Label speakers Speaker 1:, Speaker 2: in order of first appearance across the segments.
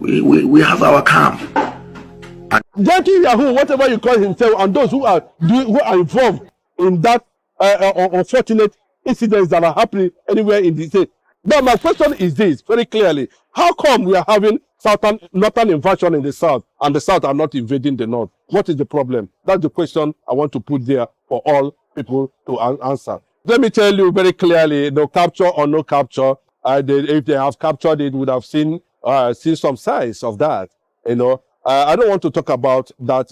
Speaker 1: We have our camp.
Speaker 2: Gentle Yahoo, whatever you call himself, and those who are involved in that unfortunate incidents that are happening anywhere in the state. But my question is this, very clearly: how come we are having northern invasion in the south, and the south are not invading the north? What is the problem? That's the question I want to put there for all people to answer. Let me tell you very clearly: no capture or no capture. If they have captured it, would have seen some signs of that. You know. I don't want to talk about that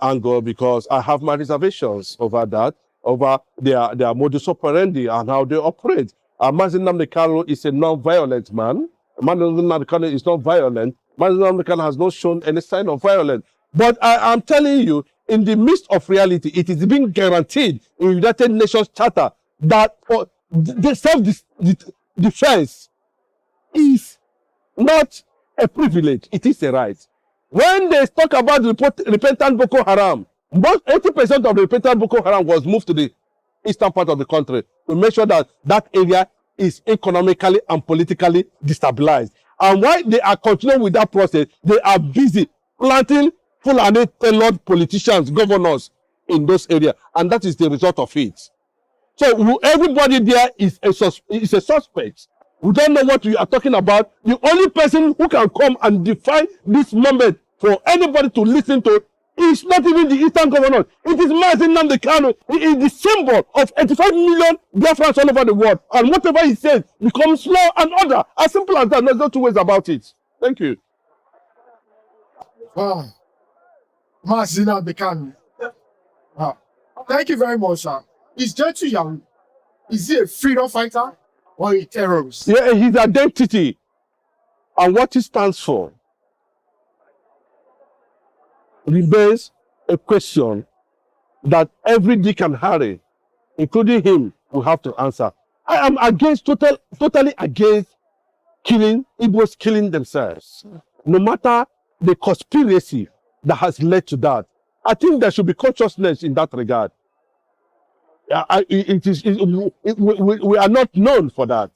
Speaker 2: angle because I have my reservations over that, over their modus operandi and how they operate. Mazi Nnamdi Kanu is a non-violent man. Mazi Nnamdi Kanu is not violent. Mazi Nnamdi Kanu has not shown any sign of violence. But I'm telling you, in the midst of reality, it is being guaranteed in the United Nations Charter that the self-defense is not a privilege, it is a right. When they talk about repentant Boko Haram, most 80% of the repentant Boko Haram was moved to the eastern part of the country to make sure that that area is economically and politically destabilized. And while they are continuing with that process, they are busy planting Fulani tailored politicians, governors in those areas. And that is the result of it. So everybody there is a suspect. We don't know what we are talking about. The only person who can come and define this moment for anybody to listen to is not even the Eastern governor. It is Mazi Nnamdi Kanu. He is the symbol of 85 million Biafrans all over the world. And whatever he says becomes law and order. As simple as that. There's no two ways about it. Thank you.
Speaker 3: Wow. Mazi Nnamdi Kanu. Wow. Thank you very much, sir. Is Gentle Yahoo, is he a freedom fighter or a terrorist?
Speaker 2: Yeah, his identity and what he stands for remains a question that every Dick and Harry, including him, will have to answer. I am totally against Igbos killing themselves. No matter the conspiracy that has led to that. I think there should be consciousness in that regard. We are not known for that,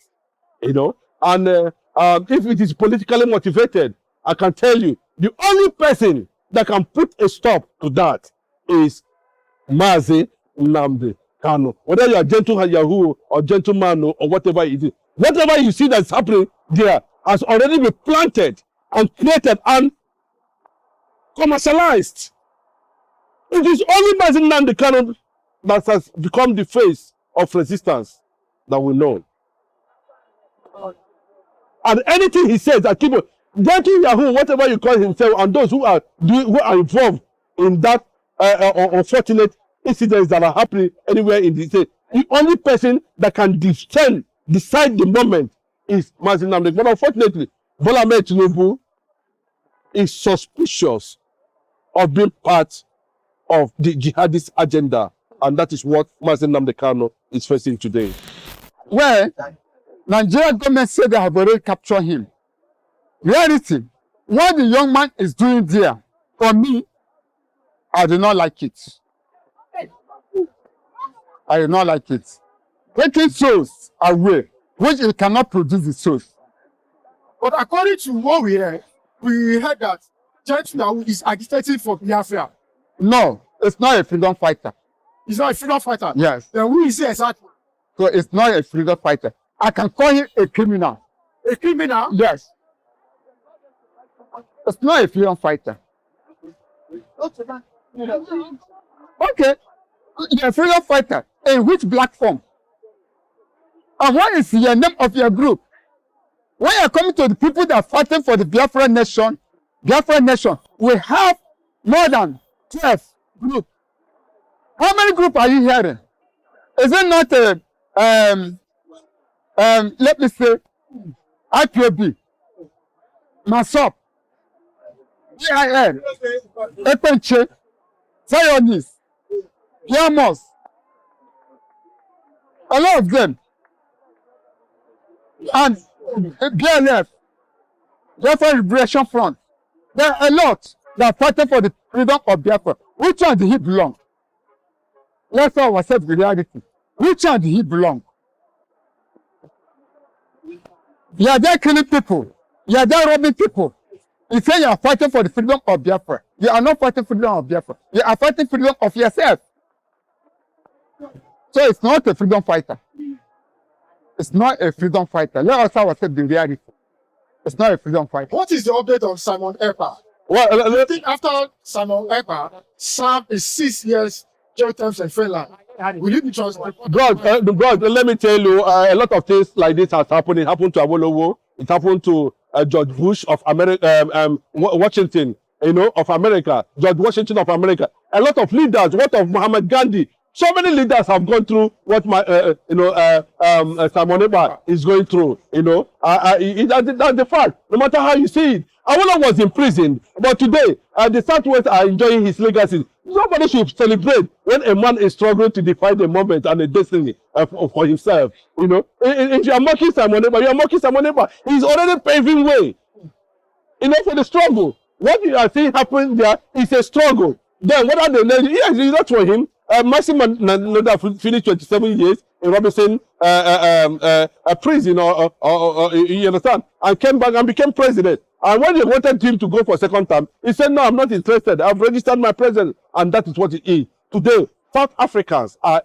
Speaker 2: you know. And if it is politically motivated, I can tell you, the only person that can put a stop to that is Mazi Nnamdi Kanu. Whether you are Gentle Yahoo or Gentleman or whatever it is, whatever you see that's happening there has already been planted and created and commercialized. It is only Mazi Nnamdi Kanu that has become the face of resistance that we know. And anything he says, that people, Gentle Yahoo, whatever you call himself, and those who are involved in that unfortunate incidents that are happening anywhere in the state, the only person that can decide the moment is Mazi Nnamdi. But unfortunately, Bola Ahmed Tinubu is suspicious of being part of the jihadist agenda. And that is what Mazi Nnamdi Kanu is facing today.
Speaker 4: Well, Nigerian government said they have already captured him. Reality, what the young man is doing there, for me, I do not like it. I do not like it. Taking souls away, which it cannot produce the souls.
Speaker 3: But according to what we heard that Gentle Yahoo is agitating for Biafra.
Speaker 4: No, it's not a freedom fighter.
Speaker 3: He's not a freedom fighter?
Speaker 4: Yes.
Speaker 3: Then who is he exactly?
Speaker 4: So it's not a freedom fighter. I can call him a criminal.
Speaker 3: A criminal?
Speaker 4: Yes. It's not a freedom fighter. Okay. You're a freedom fighter. In which black form? And what is the name of your group? When you're coming to the people that are fighting for the Biafra nation, we have more than 12 groups. How many groups are you hearing? Is it not let me say, IPOB, MASOP, EIN, Epenche, Zionist, Yamos, a lot of them, and BLF, Biafra Liberation Front. There are a lot that are fighting for the freedom of Biafra. Which one did he belong? Let's tell ourselves the reality. Which one did he belong? You are there killing people. You are there robbing people. You say you are fighting for the freedom of Biafra. You are not fighting freedom of Biafra. You are fighting freedom of yourself. So it's not a freedom fighter. It's not a freedom fighter. Let us have the reality. It's not a freedom fighter.
Speaker 3: What is the update on Simon Ekpa?
Speaker 2: Well,
Speaker 3: I think after Simon Ekpa served a 6 years jail terms in Finland, will you be transferred?
Speaker 2: God, let me tell you, a lot of things like this has happened. It happened to Awolowo. It happened to George Bush of America, Washington, of America, George Washington of America. A lot of leaders, what of Muhammad Gandhi? So many leaders have gone through what Simon Ekpa is going through. That's the fact. No matter how you see it, Awolowo was imprisoned, but today the Southwest are enjoying his legacy. Nobody should celebrate when a man is struggling to define the moment and the destiny for himself. If you are mocking Simon Ekpa, you are mocking Simon Ekpa. He's already paving way. For the struggle. What you are seeing happen there is a struggle. Then what are the yes, it's not for him. Maximum Nada finished 27 years in Robinson prison, or you understand, and came back and became president. And when they wanted him to go for a second term, he said, "No, I'm not interested. I've registered my presence," and that is what it is. Today, South Africans are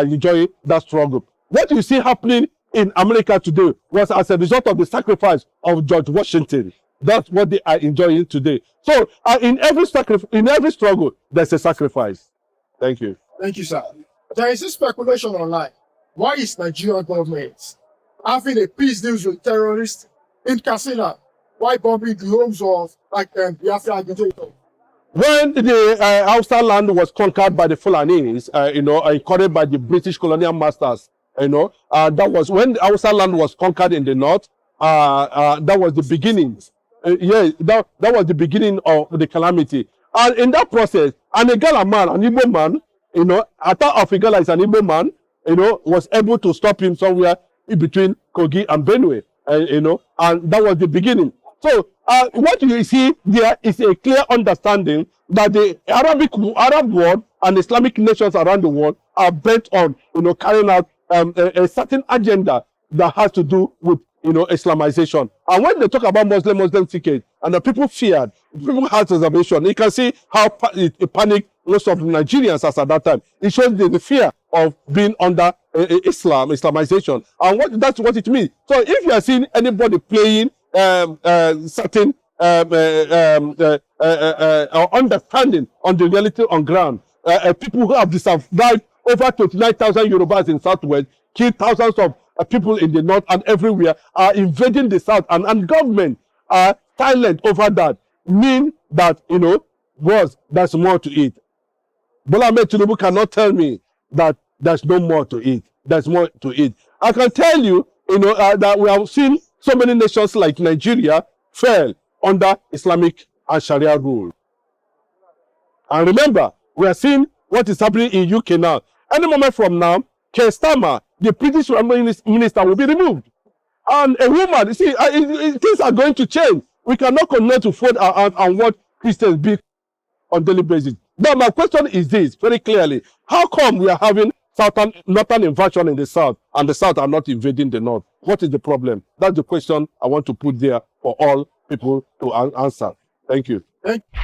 Speaker 2: enjoying that struggle. What you see happening in America today was as a result of the sacrifice of George Washington. That's what they are enjoying today. So, in every struggle, there's a sacrifice. Thank you.
Speaker 3: Thank you, sir. There is a speculation online. Why is Nigerian government having a peace deal with terrorists in Katsina? Why bombing the homes of Biafra agitators?
Speaker 2: When the Hausa land was conquered by the Fulanis, encouraged by the British colonial masters, that was when the Hausa land was conquered in the north. That was the beginning. That was the beginning of the calamity. And in that process, an Igala man, an Igbo man, Ata of Igala is an Igbo man, was able to stop him somewhere in between Kogi and Benue, and that was the beginning. So what you see there is a clear understanding that the Arab world and Islamic nations around the world are bent on, carrying out a certain agenda that has to do with, Islamization. And when they talk about Muslim ticket, and the people feared, people had reservation, you can see how it panicked most of the Nigerians as at that time. It shows the fear of being under Islamization. And that's what it means. So if you are seeing anybody playing certain understanding on the reality on ground, people who have survived over 29,000 Yorubas in Southwest, killed thousands of people in the north and everywhere, are invading the south, and government are silent over that, mean that, there's more to it. Bola Ahmed Tinubu cannot tell me that there's no more to it. There's more to it. I can tell you, that we have seen so many nations like Nigeria fell under Islamic and Sharia rule. And remember, we are seeing what is happening in UK now. Any moment from now, Keir Starmer, the British minister, will be removed. And a woman, you see, things are going to change. We cannot continue to fold our hands and watch Christians be on daily basis. But my question is this, very clearly. How come we are having northern invasion in the south, and the south are not invading the north? What is the problem? That's the question I want to put there for all people to answer. Thank you.
Speaker 3: Thank you.